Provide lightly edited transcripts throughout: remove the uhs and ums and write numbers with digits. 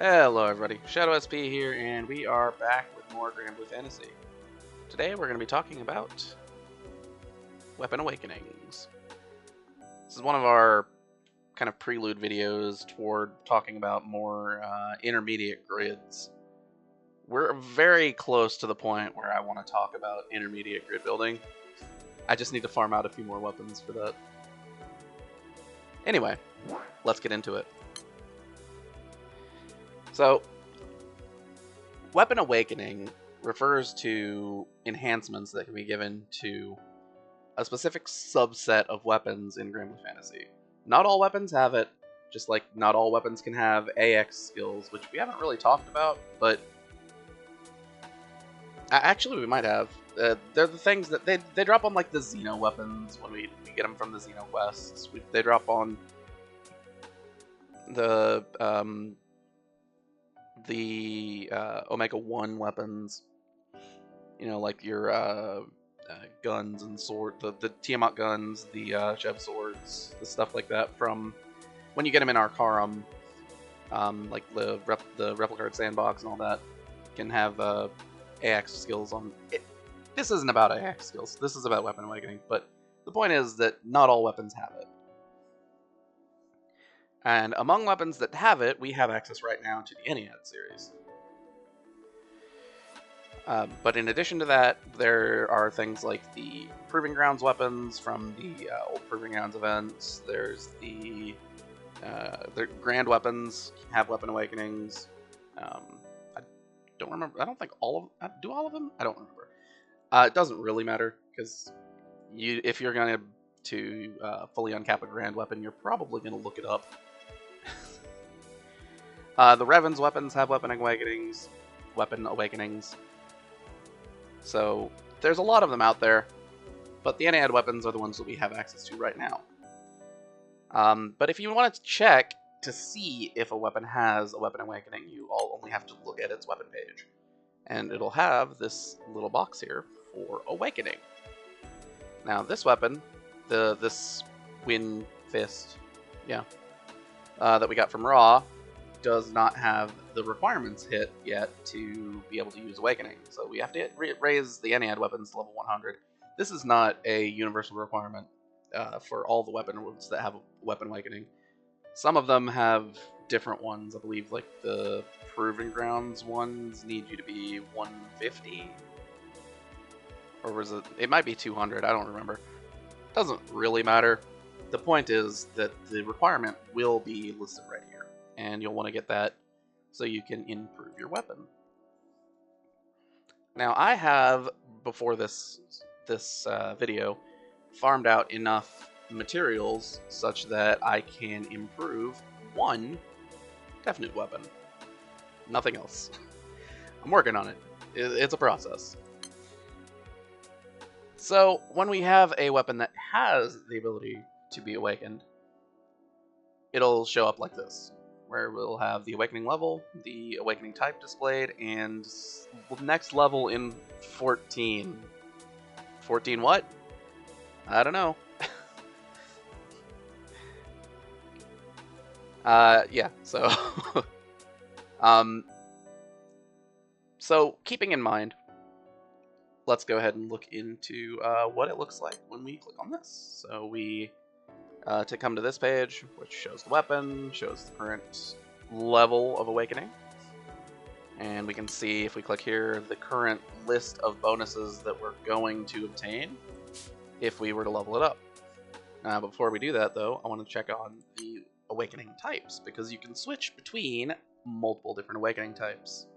Hello everybody, Shadow SP here, and we are back with more Granblue Fantasy. Today we're going to be talking about Weapon Awakenings. This is one of our kind of prelude videos toward talking about more intermediate grids. We're very close to the point where I want to talk about intermediate grid building. I just need to farm out a few more weapons for that. Anyway, let's get into it. So, Weapon Awakening refers to enhancements that can be given to a specific subset of weapons in Granblue Fantasy. Not all weapons have it, just like not all weapons can have AX skills, which we haven't really talked about, but actually we might have. They're the things that they drop on like the Xeno weapons when we get them from the Xeno quests. They drop on the Omega 1 weapons, you know, like your guns and sword, the Tiamat guns, the Shev swords, the stuff like that from when you get them in Arcarum, like the Replicard Sandbox and all that, can have AX skills on it. This isn't about AX skills, this is about Weapon Awakening, but the point is that not all weapons have it. And among weapons that have it, we have access right now to the Ennead series. But in addition to that, there are things like the Proving Grounds weapons from the old Proving Grounds events. There's the Grand weapons have Weapon Awakenings. I don't remember. I don't think all of do all of them. I don't remember. It doesn't really matter because if you're going to fully uncap a Grand weapon, you're probably going to look it up. The Revan's weapons have Weapon Awakenings. So there's a lot of them out there, but the Ennead weapons are the ones that we have access to right now. But if you want to check to see if a weapon has a Weapon Awakening, you all only have to look at its weapon page. And it'll have this little box here for Awakening. Now this weapon, this Wind Fist, that we got from Raw, does not have the requirements hit yet to be able to use Awakening. So we have to raise the Ennead weapons to level 100. This is not a universal requirement for all the weapons that have Weapon Awakening. Some of them have different ones. I believe like the Proving Grounds ones need you to be 150. Or was it? It might be 200, I don't remember. Doesn't really matter. The point is that the requirement will be listed right here, and you'll want to get that so you can improve your weapon. Now I have, before this video, farmed out enough materials such that I can improve one definite weapon. Nothing else. I'm working on it. It's a process. So when we have a weapon that has the ability to be awakened, it'll show up like this, where we'll have the awakening level, the awakening type displayed, and next level in 14. 14 what? I don't know. Yeah, so so keeping in mind, let's go ahead and look into what it looks like when we click on this. So we to come to this page, which shows the weapon, shows the current level of awakening, and we can see, if we click here, the current list of bonuses that we're going to obtain if we were to level it up. Before we do that though, I want to check on the awakening types, because you can switch between multiple different awakening types.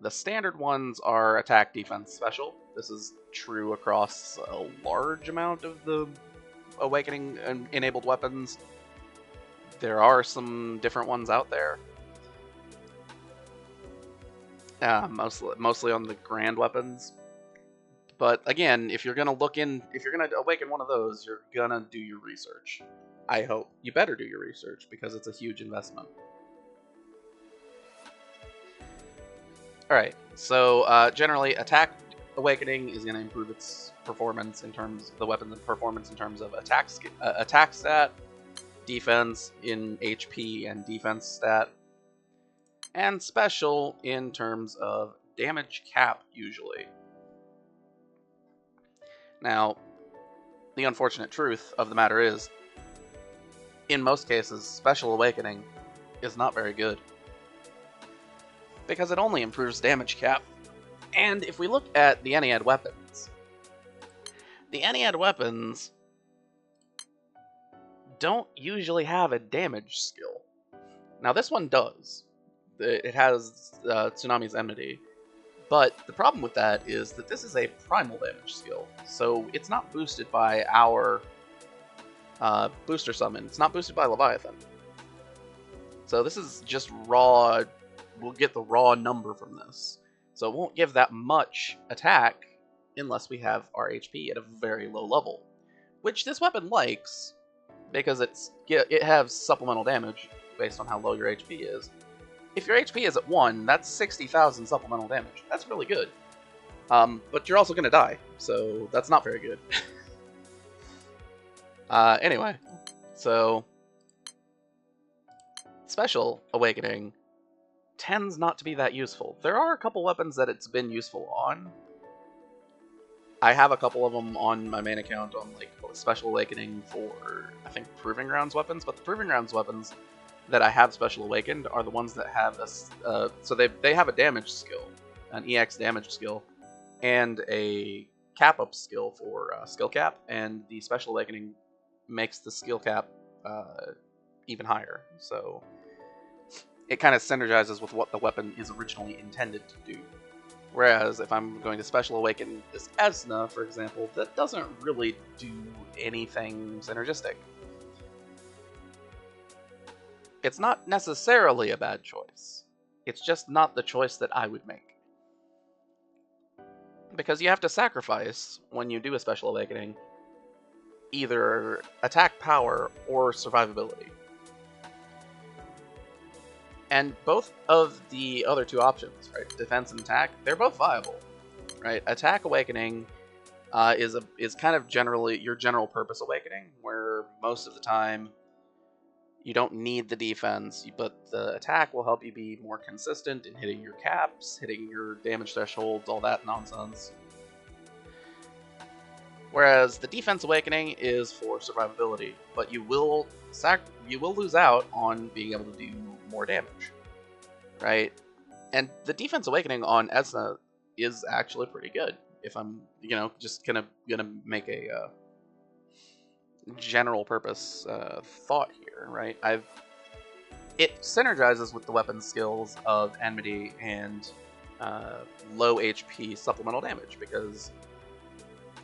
The standard ones are attack, defense, special. This is true across a large amount of the awakening enabled weapons. There are some different ones out there. Mostly on the Grand weapons. But again, if you're gonna awaken one of those, you're gonna do your research. I hope. You better do your research, because it's a huge investment. Alright, so generally attack awakening is going to improve its performance in terms of the weapon's performance in terms of attack stat, defense in HP and defense stat. and special in terms of damage cap, usually. Now, the unfortunate truth of the matter is, in most cases, Special Awakening is not very good, because it only improves damage cap. And if we look at the Ennead weapons, the Ennead weapons don't usually have a damage skill. Now this one does. It has Tsunami's Enmity, but the problem with that is that this is a primal damage skill, so it's not boosted by our booster summon. It's not boosted by Leviathan. So this is just raw. We'll get the raw number from this. So it won't give that much attack unless we have our HP at a very low level, which this weapon likes because it has supplemental damage based on how low your HP is. If your HP is at 1, that's 60,000 supplemental damage. That's really good. But you're also going to die, so that's not very good. Anyway, so Special Awakening tends not to be that useful. There are a couple weapons that it's been useful on. I have a couple of them on my main account on like Special Awakening for, I think, Proving Grounds weapons, but the Proving Grounds weapons that I have Special Awakened are the ones that have a, so they have a damage skill, an EX damage skill, and a cap up skill for skill cap, and the Special Awakening makes the skill cap even higher. So it kind of synergizes with what the weapon is originally intended to do. Whereas if I'm going to Special Awaken this Esna, for example, that doesn't really do anything synergistic. It's not necessarily a bad choice. It's just not the choice that I would make. Because you have to sacrifice, when you do a Special Awakening, either attack power or survivability. And both of the other two options, right, defense and attack, they're both viable, right? Attack Awakening is kind of generally your general purpose awakening, where most of the time you don't need the defense, but the attack will help you be more consistent in hitting your caps, hitting your damage thresholds, all that nonsense. Whereas the defense awakening is for survivability, but you will lose out on being able to do more damage, right? And the defense awakening on Esna is actually pretty good. If I'm, just gonna make a general purpose thought here, right? It synergizes with the weapon skills of Enmity and low HP supplemental damage, because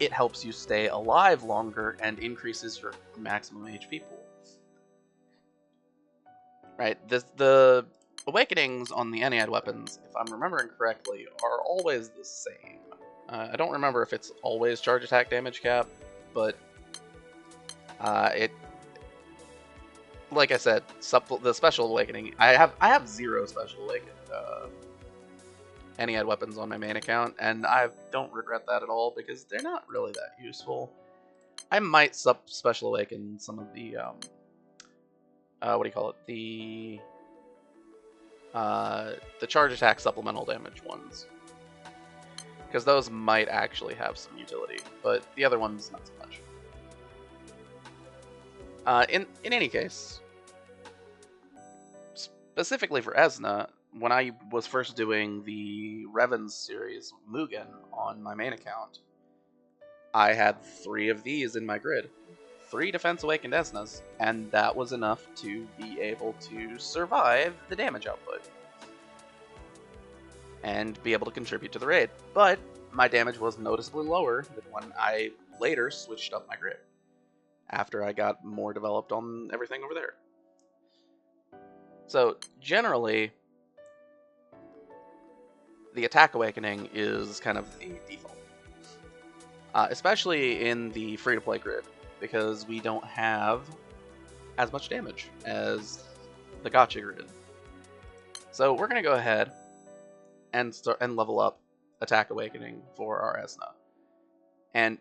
it helps you stay alive longer and increases your maximum HP pool. Right, the awakenings on the Ennead weapons, if I'm remembering correctly, are always the same. I don't remember if it's always charge attack damage cap, but like I said, the Special Awakening, I have 0 Special Awakened Ennead weapons on my main account, and I don't regret that at all, because they're not really that useful. I might Special Awaken some of the, what do you call it, the charge attack supplemental damage ones, because those might actually have some utility, but the other ones, not so much. In any case, specifically for Esna, when I was first doing the Revan's series Mugen on my main account, I had 3 of these in my grid. 3 Defense Awakened Esnas, and that was enough to be able to survive the damage output and be able to contribute to the raid. But my damage was noticeably lower than when I later switched up my grid, after I got more developed on everything over there. So generally, the Attack Awakening is kind of the default, especially in the free-to-play grid, because we don't have as much damage as the gacha grid. So we're going to go ahead and level up Attack Awakening for our Esna. And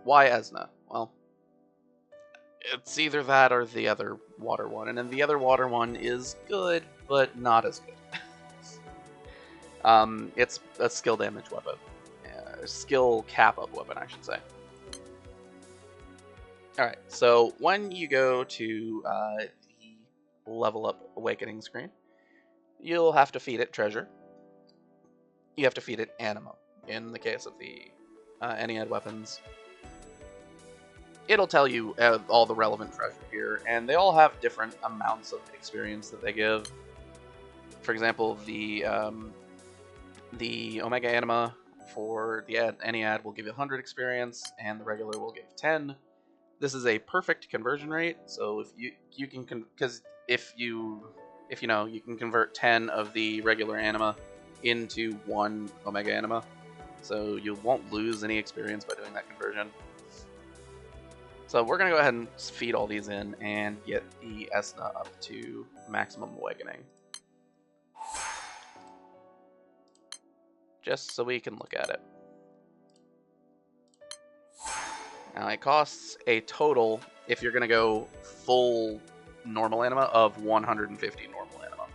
why Esna? Well, it's either that or the other water one, and then the other water one is good, but not as good. It's a skill damage weapon. Skill cap up weapon, I should say. Alright, so when you go to the level up awakening screen, you'll have to feed it treasure. You have to feed it anima. In the case of the Ennead weapons, it'll tell you all the relevant treasure here, and they all have different amounts of experience that they give. For example, the Omega Anima for the Ennead will give you 100 experience, and the regular will give 10. This is a perfect conversion rate, so if you can, because if you know, you can convert 10 of the regular anima into 1 Omega Anima, so you won't lose any experience by doing that conversion. So we're going to go ahead and feed all these in and get the Esna up to maximum awakening. Just so we can look at it. Now it costs a total, if you're going to go full normal anima, of 150 normal anima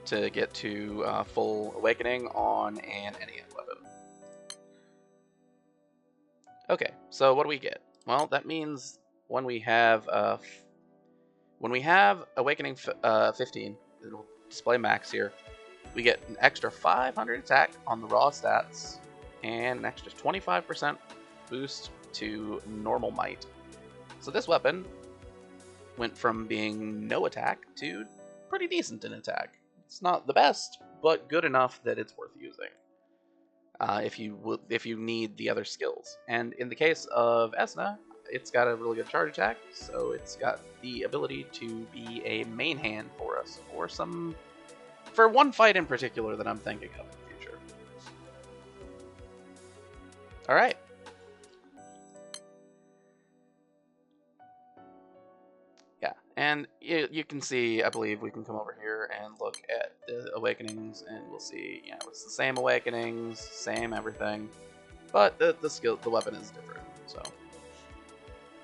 to get to full awakening on an Ennead weapon. Okay, so what do we get? Well, that means when we have awakening 15, it'll display max here. We get an extra 500 attack on the raw stats and an extra 25% boost to normal might. So this weapon went from being no attack to pretty decent in attack. It's not the best, but good enough that it's worth using. If you need the other skills. And in the case of Esna, it's got a really good charge attack, so it's got the ability to be a main hand for us, for one fight in particular that I'm thinking of in the future. Alright. Yeah, and you can see, I believe we can come over here and look at the awakenings, and we'll see, you know, it's the same awakenings, same everything, but the weapon is different, so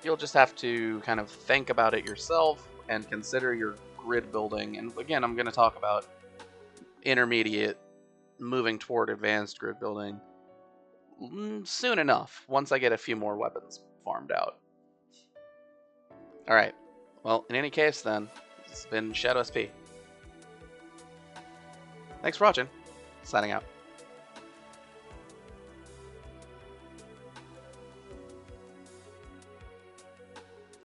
you'll just have to kind of think about it yourself and consider your grid building. And again, I'm going to talk about intermediate, moving toward advanced grid building soon enough, once I get a few more weapons farmed out. Alright, well, in any case then, this has been Shadow SP. Thanks for watching, signing out.